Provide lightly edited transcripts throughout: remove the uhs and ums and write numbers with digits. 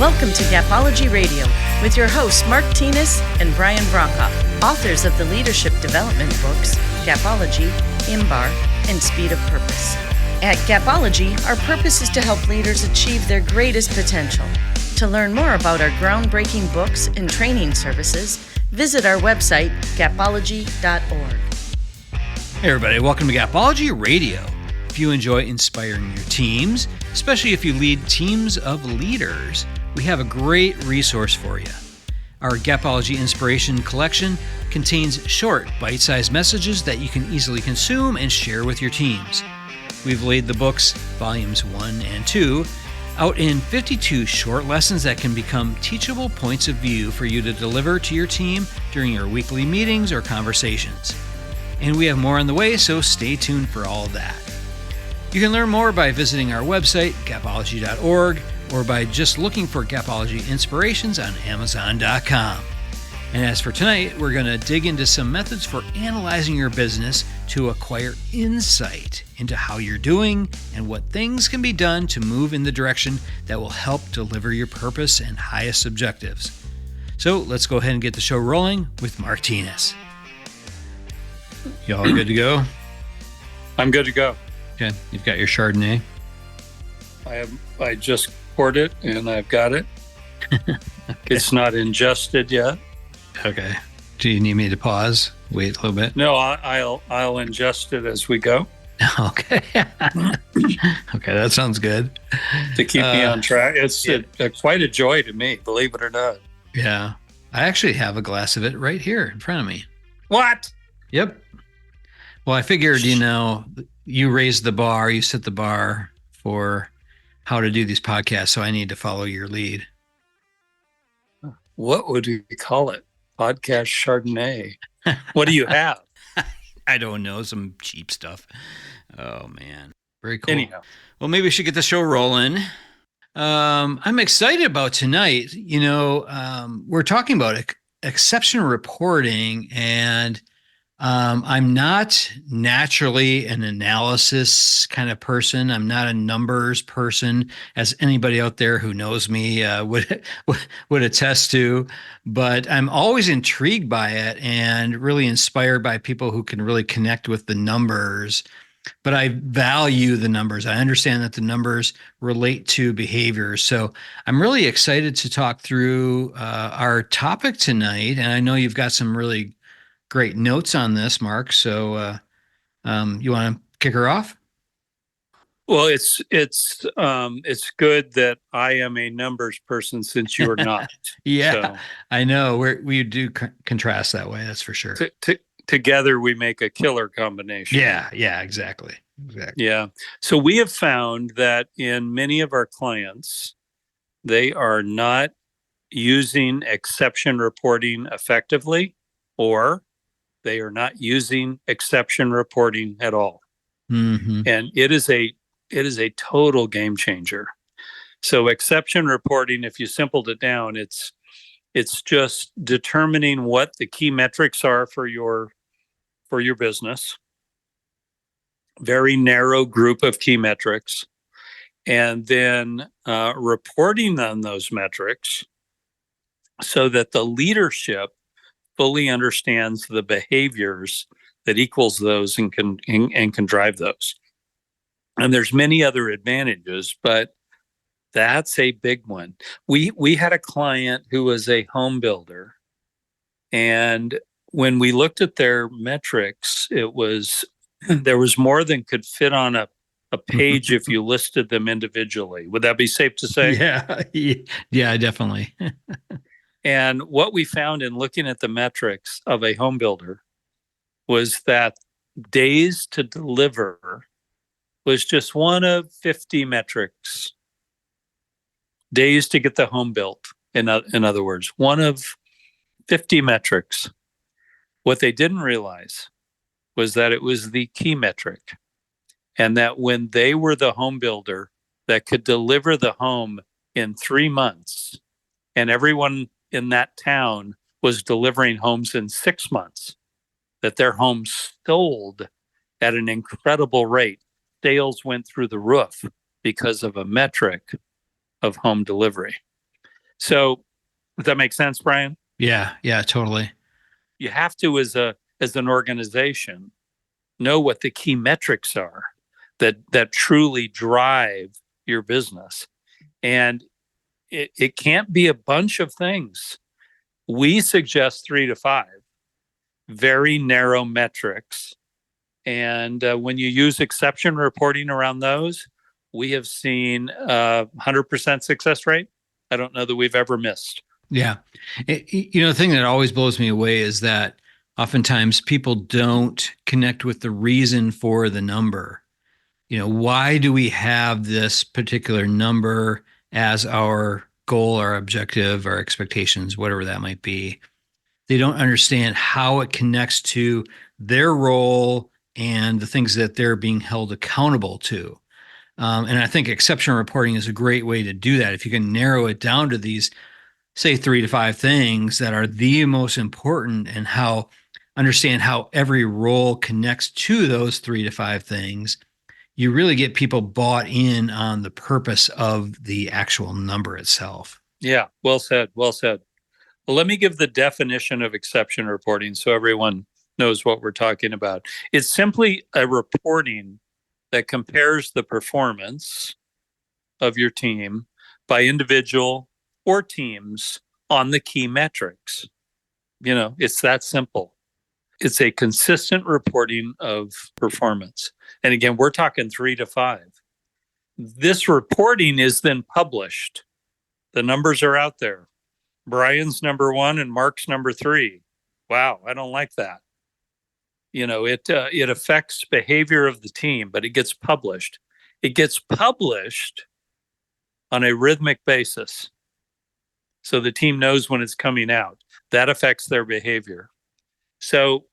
Welcome to Gapology Radio with your hosts Mark Tinas and Brian Brokoff, authors of the leadership development books Gapology, IMBAR, and Speed of Purpose. At Gapology, our purpose is to help leaders achieve their greatest potential. To learn more about our groundbreaking books and training services, visit our website, gapology.org. Hey everybody, welcome to Gapology Radio. If you enjoy inspiring your teams, especially if you lead teams of leaders, we have a great resource for you. Our Gapology Inspiration Collection contains short, bite-sized messages that you can easily consume and share with your teams. We've laid the books, volumes 1 and 2, out in 52 short lessons that can become teachable points of view for you to deliver to your team during your weekly meetings or conversations. And we have more on the way, so stay tuned for all of that. You can learn more by visiting our website, gapology.org, or by just looking for Gapology Inspirations on Amazon.com. And as for tonight, we're going to dig into some methods for analyzing your business to acquire insight into how you're doing and what things can be done to move in the direction that will help deliver your purpose and highest objectives. So let's go ahead and get the show rolling with Mark Tinas. Y'all good to go? I'm good to go. Okay, you've got your Chardonnay. I just poured it and I've got it. Okay. It's not ingested yet. Okay. Do you need me to pause? Wait a little bit? No, I'll ingest it as we go. Okay. Okay, that sounds good. To keep me on track. It's quite a joy to me, believe it or not. Yeah. I actually have a glass of it right here in front of me. What? Yep. Well, I figured, you raised the bar, you set the bar for how to do these podcasts, so I need to follow your lead. What would we call it? Podcast Chardonnay. What do you have? I don't know, some cheap stuff. Oh, man. Very cool. Anyhow. Well, maybe we should get the show rolling. I'm excited about tonight. We're talking about exception reporting, and I'm not naturally an analysis kind of person. I'm not a numbers person, as anybody out there who knows me would attest to. But I'm always intrigued by it and really inspired by people who can really connect with the numbers. But I value the numbers. I understand that the numbers relate to behaviors. So I'm really excited to talk through our topic tonight. And I know you've got some really great notes on this, Mark. So you want to kick her off? Well, it's good that I am a numbers person since you are not. Yeah, so, I know. We do contrast that way. That's for sure. Together we make a killer combination. Yeah, exactly. Yeah. So we have found that in many of our clients, they are not using exception reporting effectively, or they are not using exception reporting at all. Mm-hmm. And it is a total game changer. So exception reporting, if you simpled it down, it's just determining what the key metrics are for your business. Very narrow group of key metrics. And then reporting on those metrics so that the leadership fully understands the behaviors that equals those and can drive those. And there's many other advantages, but that's a big one. We had a client who was a home builder, and when we looked at their metrics, there was more than could fit on a page if you listed them individually. Would that be safe to say? Yeah, definitely. And what we found in looking at the metrics of a home builder was that days to deliver was just one of 50 metrics. Days to get the home built, in other words, one of 50 metrics. What they didn't realize was that it was the key metric, and that when they were the home builder that could deliver the home in 3 months, and everyone in that town was delivering homes in 6 months, that their homes sold at an incredible rate. Sales went through the roof because of a metric of home delivery. So does that make sense, Brian? Yeah, totally. You have to, as an organization, know what the key metrics are that truly drive your business. And it can't be a bunch of things. We suggest 3 to 5 very narrow metrics. And when you use exception reporting around those, we have seen 100% success rate. I don't know that we've ever missed. Yeah. The thing that always blows me away is that oftentimes people don't connect with the reason for the number. Why do we have this particular number as our goal, our objective, our expectations, whatever that might be? They don't understand how it connects to their role and the things that they're being held accountable to. And I think exception reporting is a great way to do that. If you can narrow it down to these, say, 3 to 5 things that are the most important, and understand how every role connects to those 3 to 5 things, you really get people bought in on the purpose of the actual number itself. Yeah, well said. Well said. Well, let me give the definition of exception reporting so everyone knows what we're talking about. It's simply a reporting that compares the performance of your team by individual or teams on the key metrics. It's that simple. It's a consistent reporting of performance. And again, we're talking 3 to 5. This reporting is then published. The numbers are out there. Brian's number 1 and Mark's number 3. Wow, I don't like that. It affects behavior of the team, but it gets published. It gets published on a rhythmic basis. So the team knows when it's coming out. That affects their behavior. So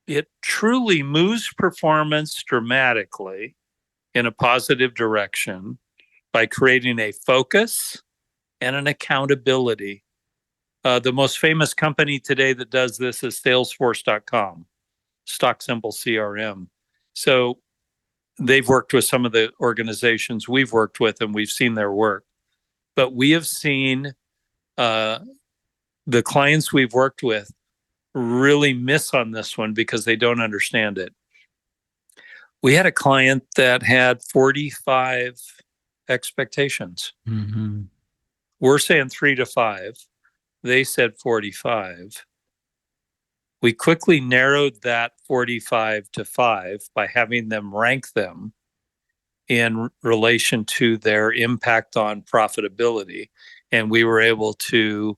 it truly moves performance dramatically in a positive direction by creating a focus and an accountability. The most famous company today that does this is Salesforce.com, Stock Simple CRM. So they've worked with some of the organizations we've worked with, and we've seen their work. But we have seen the clients we've worked with really miss on this one because they don't understand it. We had a client that had 45 expectations. Mm-hmm. We're saying 3 to 5. They said 45. We quickly narrowed that 45 to 5 by having them rank them in relation to their impact on profitability. And we were able to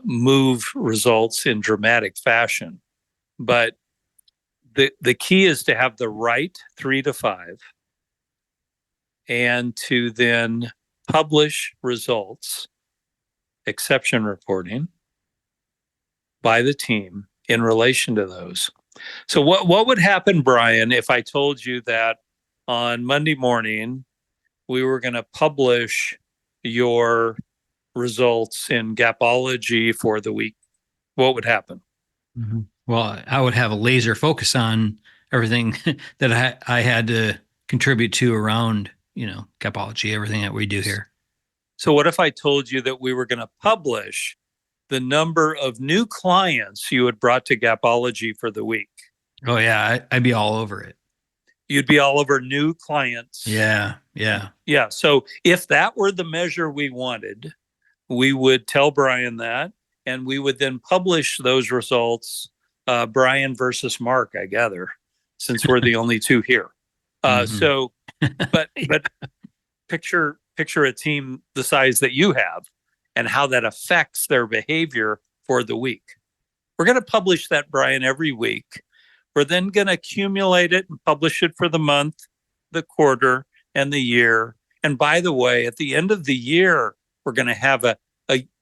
move results in dramatic fashion. But the key is to have the right 3 to 5 and to then publish results, exception reporting by the team in relation to those. So what would happen, Brian, if I told you that on Monday morning we were going to publish your results in Gapology for the week? What would happen? Mm-hmm. Well, I would have a laser focus on everything that I had to contribute to around, Gapology, everything that we do here. So what if I told you that we were going to publish the number of new clients you had brought to Gapology for the week? Oh yeah, I'd be all over it. You'd be all over new clients. Yeah. Yeah. So if that were the measure we wanted, we would tell Brian that, and we would then publish those results, Brian versus Mark, I gather, since we're the only two here. Mm-hmm. So, but picture a team the size that you have and how that affects their behavior for the week. We're going to publish that, Brian, every week. We're then going to accumulate it and publish it for the month, the quarter, and the year. And by the way, at the end of the year, we're going to have a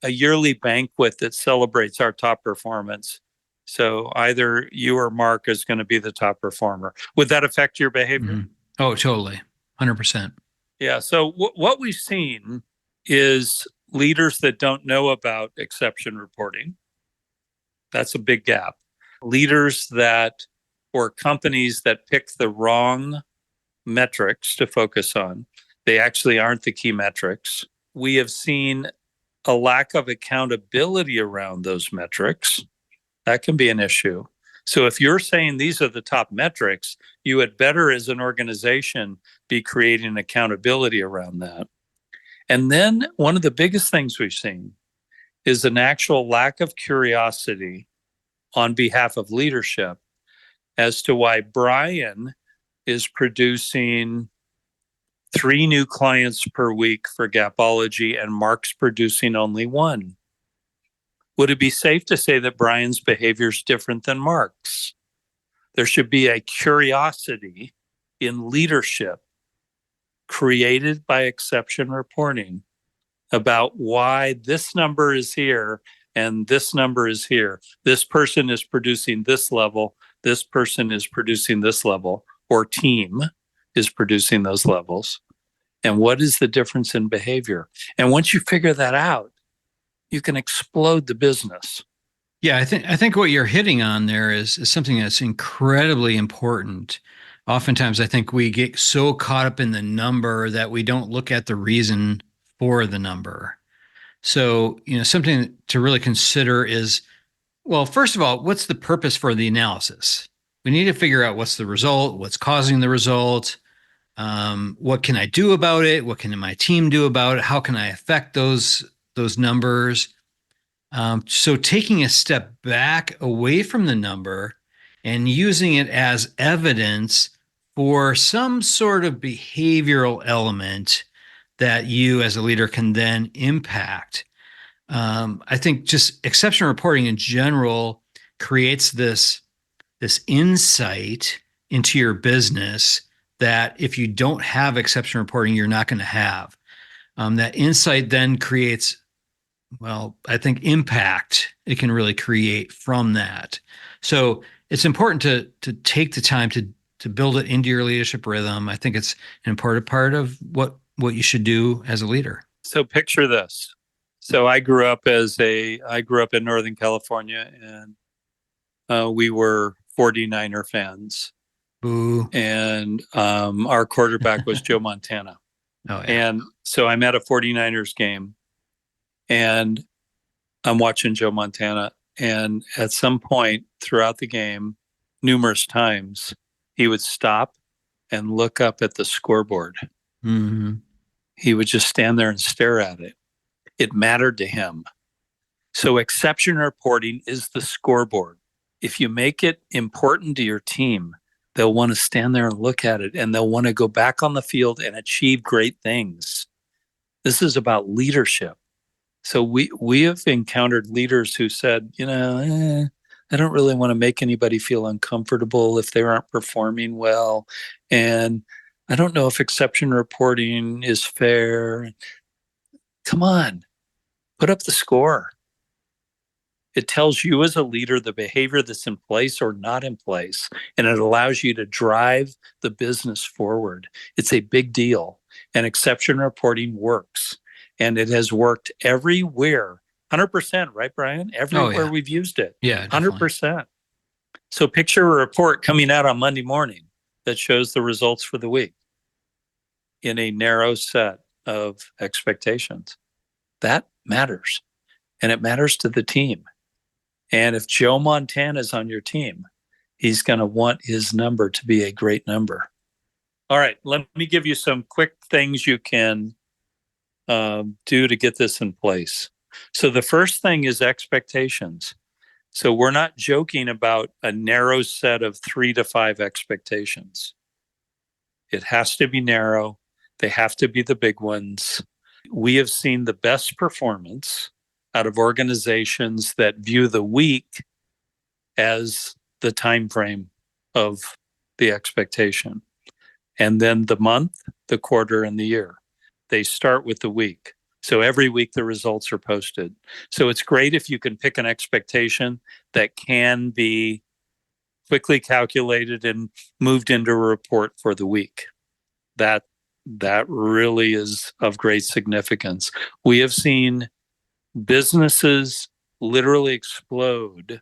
yearly banquet that celebrates our top performance. So either you or Mark is going to be the top performer. Would that affect your behavior? Mm-hmm. Oh, totally. 100%. Yeah. So what we've seen is leaders that don't know about exception reporting. That's a big gap. Leaders that, or companies that pick the wrong metrics to focus on. They actually aren't the key metrics. We have seen a lack of accountability around those metrics, that can be an issue. So if you're saying these are the top metrics, you had better as an organization be creating accountability around that. And then one of the biggest things we've seen is an actual lack of curiosity on behalf of leadership as to why Brian is producing 3 new clients per week for Gapology and Mark's producing only 1. Would it be safe to say that Brian's behavior is different than Mark's? There should be a curiosity in leadership created by exception reporting about why this number is here and this number is here. This person is producing this level, this person is producing this level, or team is producing those levels. And what is the difference in behavior? And once you figure that out, you can explode the business. Yeah, I think what you're hitting on there is something that's incredibly important. Oftentimes, I think we get so caught up in the number that we don't look at the reason for the number. So, something to really consider is, well, first of all, what's the purpose for the analysis? We need to figure out what's the result, what's causing the result, what can I do about it, what can my team do about it, how can I affect those numbers. So taking a step back away from the number and using it as evidence for some sort of behavioral element that you as a leader can then impact. I think just exception reporting in general creates this insight into your business that if you don't have exception reporting, you're not going to have. That insight then creates, well, I think impact it can really create from that. So it's important to take the time to build it into your leadership rhythm. I think it's an important part of what you should do as a leader. So picture this. So I grew up in Northern California, and we were 49er fans. Boo. And our quarterback was Joe Montana. Oh, yeah. And so I'm at a 49ers game and I'm watching Joe Montana. And at some point throughout the game, numerous times, he would stop and look up at the scoreboard. Mm-hmm. He would just stand there and stare at it. It mattered to him. So exception reporting is the scoreboard. If you make it important to your team, they'll want to stand there and look at it, and they'll want to go back on the field and achieve great things. This is about leadership. So we have encountered leaders who said, I don't really want to make anybody feel uncomfortable if they aren't performing well. And I don't know if exception reporting is fair. Come on, put up the score. It tells you as a leader the behavior that's in place or not in place, and it allows you to drive the business forward. It's a big deal, and exception reporting works, and it has worked everywhere. 100%, right, Brian? Everywhere we've used it. Yeah, 100%. So picture a report coming out on Monday morning that shows the results for the week in a narrow set of expectations. That matters, and it matters to the team. And if Joe Montana is on your team, he's going to want his number to be a great number. All right, let me give you some quick things you can do to get this in place. So the first thing is expectations. So we're not joking about a narrow set of 3 to 5 expectations. It has to be narrow. They have to be the big ones. We have seen the best performance out of organizations that view the week as the time frame of the expectation. And then the month, the quarter, and the year. They start with the week. So every week the results are posted. So it's great if you can pick an expectation that can be quickly calculated and moved into a report for the week. That really is of great significance. We have seen businesses literally explode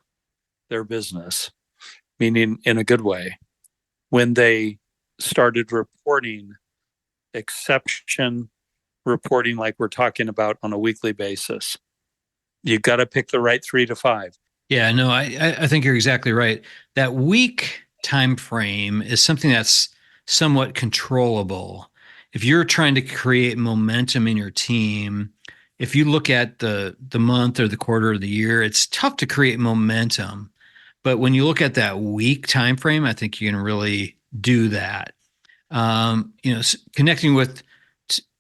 their business, meaning in a good way, when they started reporting exception reporting like we're talking about on a weekly basis. You've got to pick the right 3 to 5. Yeah, no, I think you're exactly right. That week time frame is something that's somewhat controllable. If you're trying to create momentum in your team, if you look at the month or the quarter or the year, it's tough to create momentum. But when you look at that week time frame, I think you can really do that. Connecting with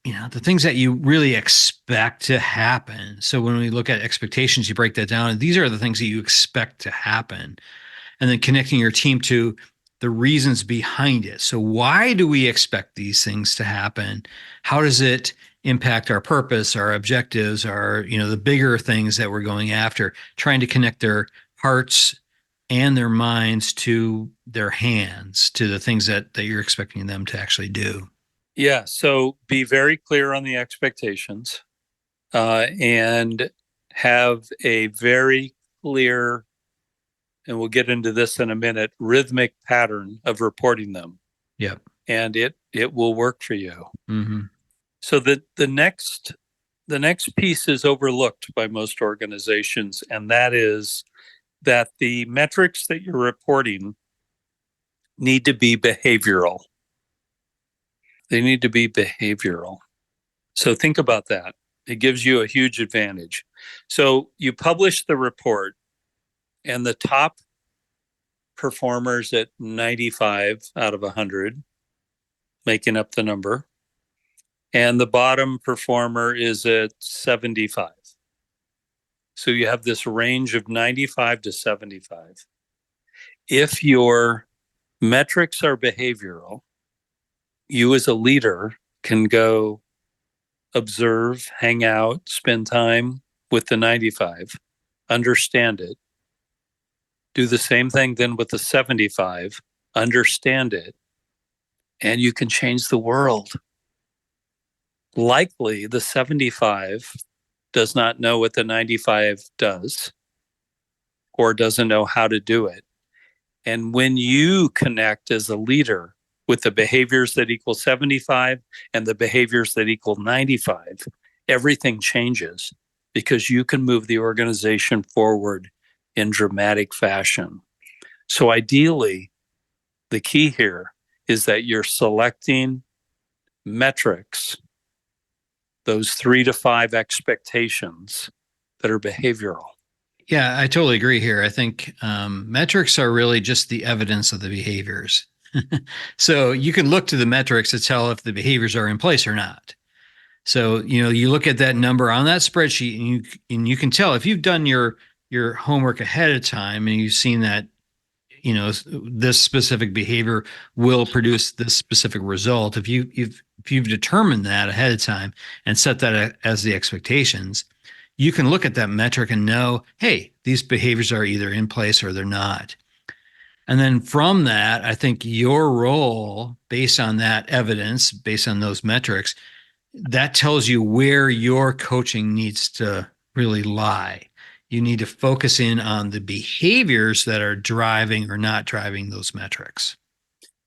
the things that you really expect to happen. So when we look at expectations, you break that down, and these are the things that you expect to happen, and then connecting your team to the reasons behind it. So why do we expect these things to happen? How does it impact our purpose, our objectives, our, the bigger things that we're going after, trying to connect their hearts and their minds to their hands, to the things that you're expecting them to actually do. Yeah. So be very clear on the expectations, and have a very clear, and we'll get into this in a minute, rhythmic pattern of reporting them. Yep. And it will work for you. Mm-hmm. So the next piece is overlooked by most organizations, and that is that the metrics that you're reporting need to be behavioral. They need to be behavioral. So think about that. It gives you a huge advantage. So you publish the report, and the top performers at 95 out of 100, making up the number, and the bottom performer is at 75. So you have this range of 95 to 75. If your metrics are behavioral, you as a leader can go observe, hang out, spend time with the 95, understand it, do the same thing then with the 75, understand it, and you can change the world. Likely the 75 does not know what the 95 does, or doesn't know how to do it. And when you connect as a leader with the behaviors that equal 75 and the behaviors that equal 95, everything changes, because you can move the organization forward in dramatic fashion. So ideally, the key here is that you're selecting metrics, those 3 to 5 expectations that are behavioral. Yeah, I totally agree here. I think metrics are really just the evidence of the behaviors. So you can look to the metrics to tell if the behaviors are in place or not. So, you look at that number on that spreadsheet, and you can tell if you've done your homework ahead of time and you've seen that, this specific behavior will produce this specific result. If you've determined that ahead of time and set that as the expectations, you can look at that metric and know, hey, these behaviors are either in place or they're not. And then from that, I think your role, based on that evidence, based on those metrics, that tells you where your coaching needs to really lie. You need to focus in on the behaviors that are driving or not driving those metrics.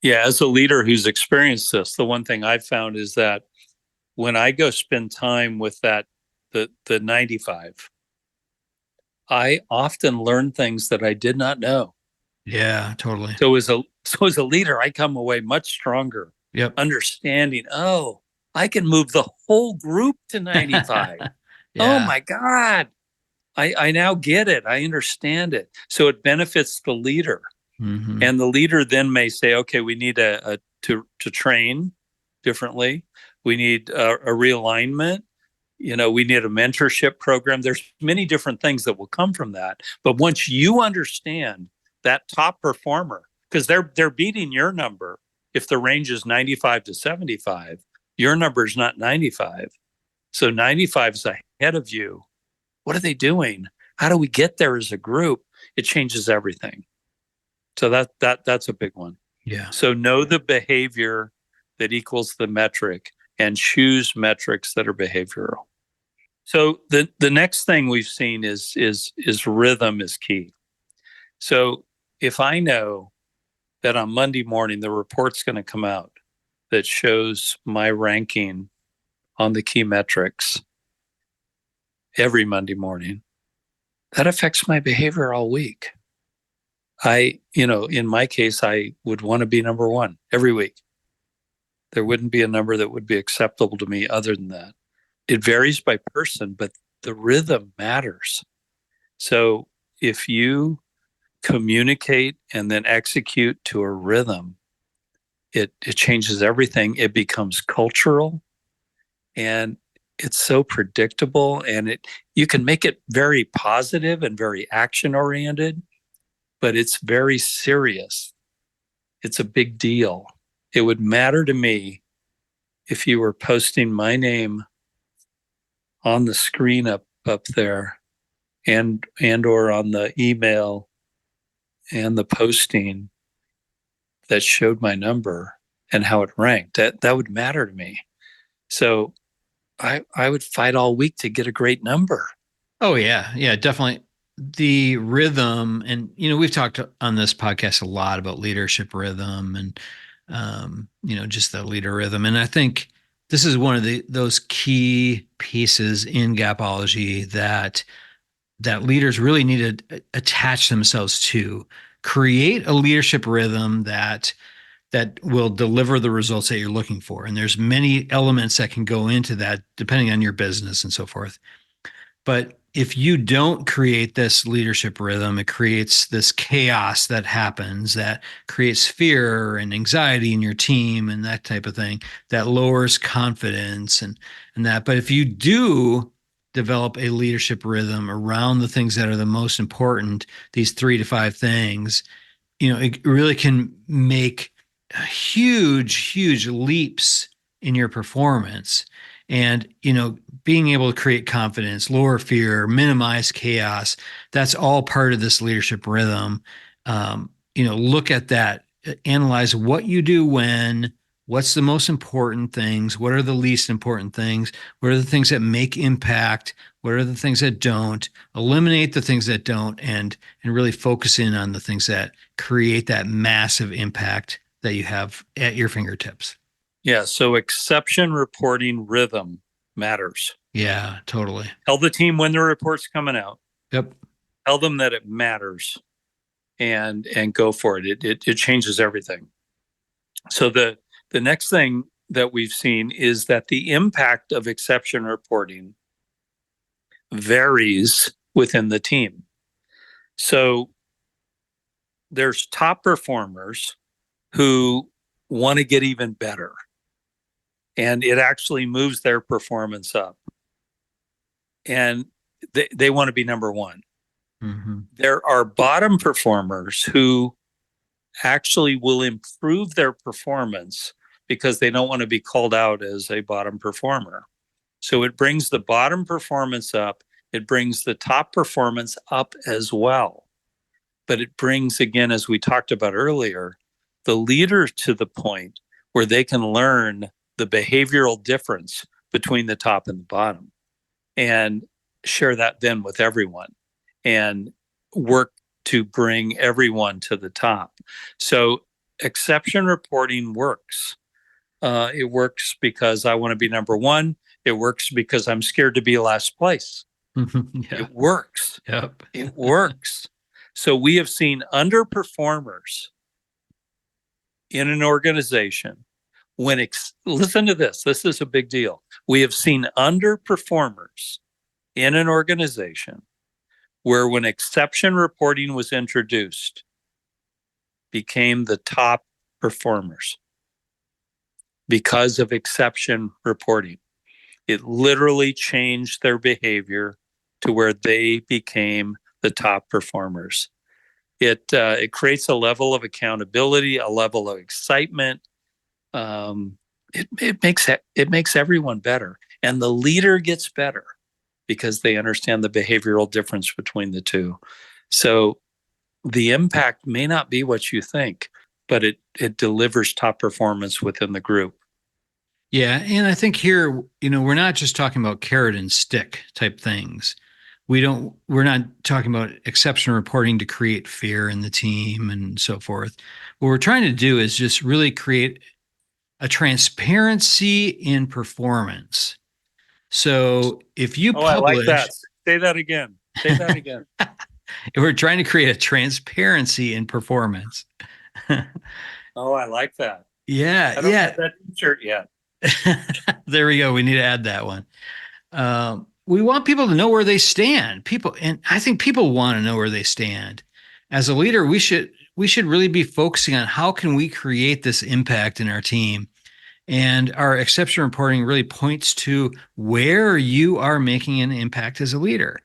Yeah, as a leader who's experienced this, the one thing I've found is that when I go spend time with the 95, I often learn things that I did not know. Yeah, totally. So as a leader, I come away much stronger. Yep. Understanding, I can move the whole group to 95. Yeah. Oh my God. I now get it. I understand it. So it benefits the leader. Mm-hmm. And the leader then may say, okay, we need to train differently. We need a realignment. We need a mentorship program. There's many different things that will come from that. But once you understand that top performer, because they're beating your number. If the range is 95 to 75, your number is not 95. So 95 is ahead of you. What are they doing? How do we get there as a group? It changes everything. So that's a big one. Yeah. So know the behavior that equals the metric and choose metrics that are behavioral. So the next thing we've seen is rhythm is key. So if I know that on Monday morning the report's going to come out that shows my ranking on the key metrics every Monday morning, that affects my behavior all week. In my case, I would want to be number one every week. There wouldn't be a number that would be acceptable to me other than that. It varies by person, but the rhythm matters. So if you communicate and then execute to a rhythm, it changes everything. It becomes cultural, and it's so predictable, and you can make it very positive and very action oriented, but it's very serious. It's a big deal. It would matter to me if you were posting my name on the screen up there and or on the email and the posting that showed my number and how it ranked. That would matter to me. So I would fight all week to get a great number. Oh yeah. Yeah, definitely. The rhythm, and we've talked on this podcast a lot about leadership rhythm and just the leader rhythm. And I think this is one of those key pieces in Gapology that leaders really need to attach themselves to. Create a leadership rhythm that will deliver the results that you're looking for. And there's many elements that can go into that depending on your business and so forth. But if you don't create this leadership rhythm, it creates this chaos that happens that creates fear and anxiety in your team and that type of thing that lowers confidence and that. But if you do develop a leadership rhythm around the things that are the most important, these 3 to 5 things, it really can make huge leaps in your performance. And, being able to create confidence, lower fear, minimize chaos, that's all part of this leadership rhythm. Look at that, analyze what you do when, what's the most important things, what are the least important things, what are the things that make impact, what are the things that don't, eliminate the things that don't, and really focus in on the things that create that massive impact that you have at your fingertips. Yeah, so exception reporting rhythm matters. Yeah, totally. Tell the team when the report's coming out. Yep. Tell them that it matters and go for it. It changes everything. So the next thing that we've seen is that the impact of exception reporting varies within the team. So there's top performers who want to get even better, and it actually moves their performance up, and they want to be number one. Mm-hmm. There are bottom performers who actually will improve their performance because they don't want to be called out as a bottom performer. So it brings the bottom performance up. It brings the top performance up as well. But it brings, again, as we talked about earlier, the leader to the point where they can learn the behavioral difference between the top and the bottom and share that then with everyone and work to bring everyone to the top. So exception reporting works. It works because I want to be number one. It works because I'm scared to be last place. Yeah. It works. Yep. It works. So we have seen underperformers in an organization listen to this. This is a big deal. We have seen underperformers in an organization where when exception reporting was introduced, became the top performers because of exception reporting. It literally changed their behavior to where they became the top performers. It creates a level of accountability, a level of excitement. It makes everyone better, and the leader gets better because they understand the behavioral difference between the two. So the impact may not be what you think, but it delivers top performance within the group. Yeah, and I think here, we're not just talking about carrot and stick type things. We're not talking about exception reporting to create fear in the team and so forth. What we're trying to do is just really create a transparency in performance So if you I like publish, that. Say that again. Say that again. we're trying to create a transparency in performance. Oh, I like that. Yeah, I don't yeah. have that t-shirt yet. There we go. We need to add that one. We want people to know where they stand. And I think people want to know where they stand. As a leader, we should really be focusing on how can we create this impact in our team. And our exception reporting really points to where you are making an impact as a leader.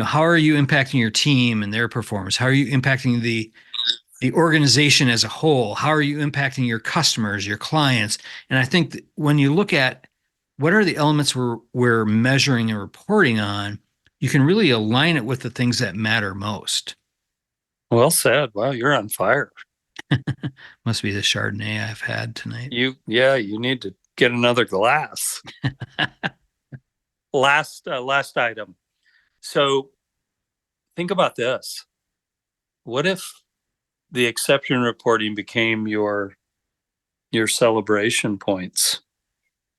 How are you impacting your team and their performance? How are you impacting the organization as a whole? How are you impacting your customers, your clients? And I think when you look at what are the elements we're measuring and reporting on, you can really align it with the things that matter most. Well said. Wow, you're on fire. Must be the Chardonnay I've had tonight. You need to get another glass. Last item. So think about this. What if the exception reporting became your celebration points?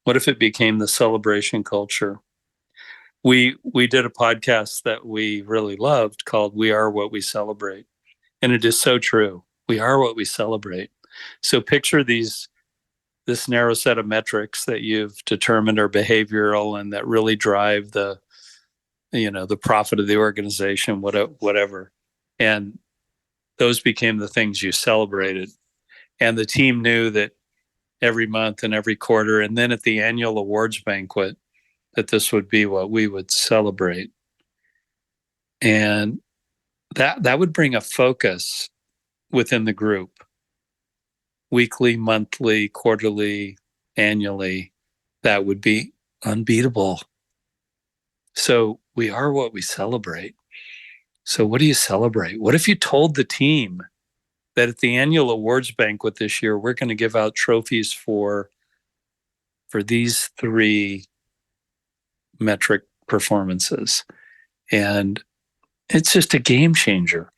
What if it became the celebration culture? We did a podcast that we really loved called We Are What We Celebrate. And it is so true. We are what we celebrate. So picture this narrow set of metrics that you've determined are behavioral and that really drive the profit of the organization, whatever. And those became the things you celebrated. And the team knew that every month and every quarter, and then at the annual awards banquet, that this would be what we would celebrate. And that would bring a focus within the group. Weekly, monthly, quarterly, annually, that would be unbeatable. So we are what we celebrate. So what do you celebrate? What if you told the team that at the annual awards banquet this year, we're going to give out trophies for these 3 metric performances? And it's just a game changer.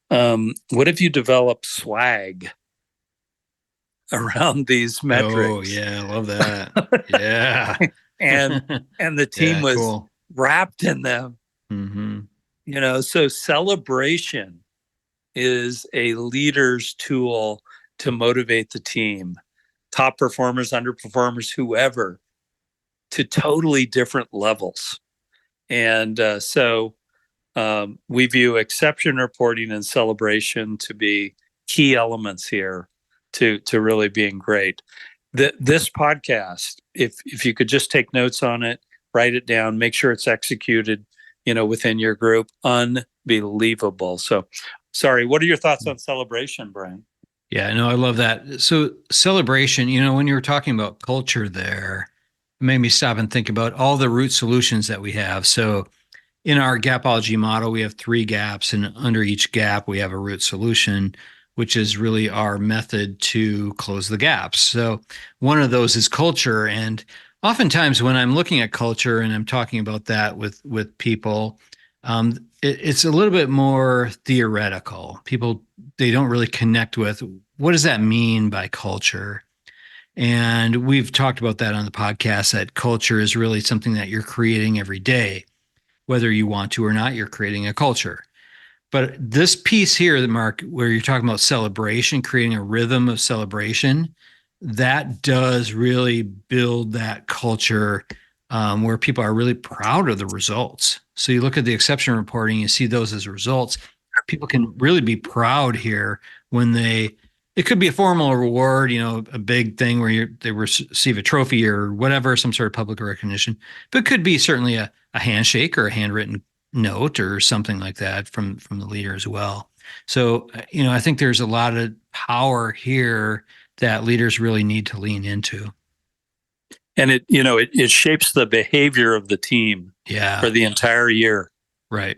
What if you develop swag around these metrics? Oh yeah, I love that. Yeah. and the team was cool. wrapped in them. Mm-hmm. So celebration is a leader's tool to motivate the team, top performers, underperformers, whoever, to totally different levels. And so we view exception reporting and celebration to be key elements here to really being great. This podcast, if you could just take notes on it, write it down, make sure it's executed, within your group, unbelievable. So, sorry, what are your thoughts on celebration, Brian? Yeah, no, I love that. So celebration, when you were talking about culture there, it made me stop and think about all the root solutions that we have. So in our Gapology model, we have 3 gaps, and under each gap, we have a root solution, which is really our method to close the gaps. So one of those is culture. And oftentimes when I'm looking at culture and I'm talking about that with people, it's a little bit more theoretical. People, they don't really connect with what does that mean by culture? And we've talked about that on the podcast, that culture is really something that you're creating every day. Whether you want to or not, you're creating a culture. But this piece here, Mark, where you're talking about celebration, creating a rhythm of celebration, that does really build that culture where people are really proud of the results. So you look at the exception reporting, you see those as results. People can really be proud here when it could be a formal reward, a big thing where they receive a trophy or whatever, some sort of public recognition, but it could be certainly a handshake or a handwritten note or something like that from the leader as well. So, I think there's a lot of power here that leaders really need to lean into. And it shapes the behavior of the team for the entire year. Right.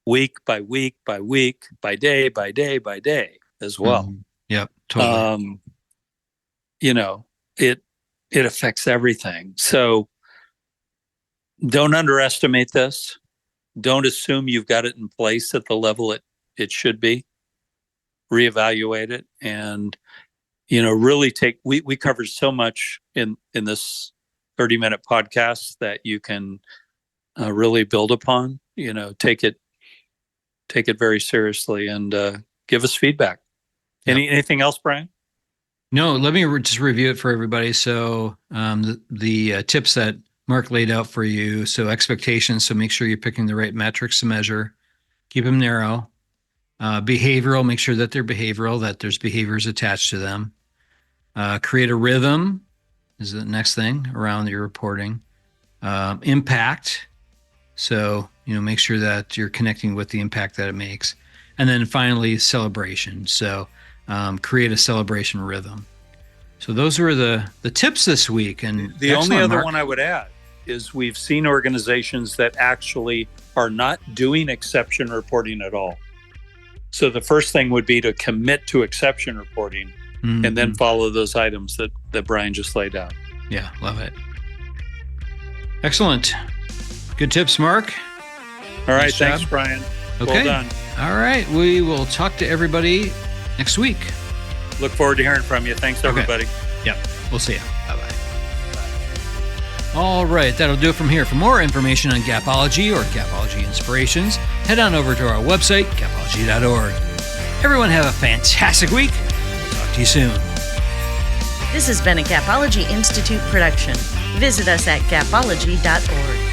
Week by week by week, by day by day by day as well. Mm-hmm. Yep. Totally. It affects everything. So don't underestimate this. Don't assume you've got it in place at the level it should be. Reevaluate it and, really we covered so much in this 30-minute podcasts that you can really build upon. Take it very seriously, and give us feedback. Yep. Anything else, Brian? No, let me just review it for everybody. So the tips that Mark laid out for you. So expectations. So make sure you're picking the right metrics to measure. Keep them narrow. Behavioral. Make sure that they're behavioral, that there's behaviors attached to them. Create a rhythm is the next thing around your reporting. Impact. So, make sure that you're connecting with the impact that it makes. And then finally, celebration. So create a celebration rhythm. So those were the tips this week. And the only other Mark. one I would add is we've seen organizations that actually are not doing exception reporting at all. So the first thing would be to commit to exception reporting, and then follow those items that Brian just laid out. Yeah, love it. Excellent. Good tips, Mark. All right, Nice thanks, job. Brian. Okay. Well done. All right, we will talk to everybody next week. Look forward to hearing from you. Thanks, everybody. Yep, we'll see you. Bye-bye. All right, that'll do it from here. For more information on Gapology or Gapology Inspirations, head on over to our website, gapology.org. Everyone have a fantastic week. We'll talk to you soon. This has been a Gapology Institute production. Visit us at gapology.org.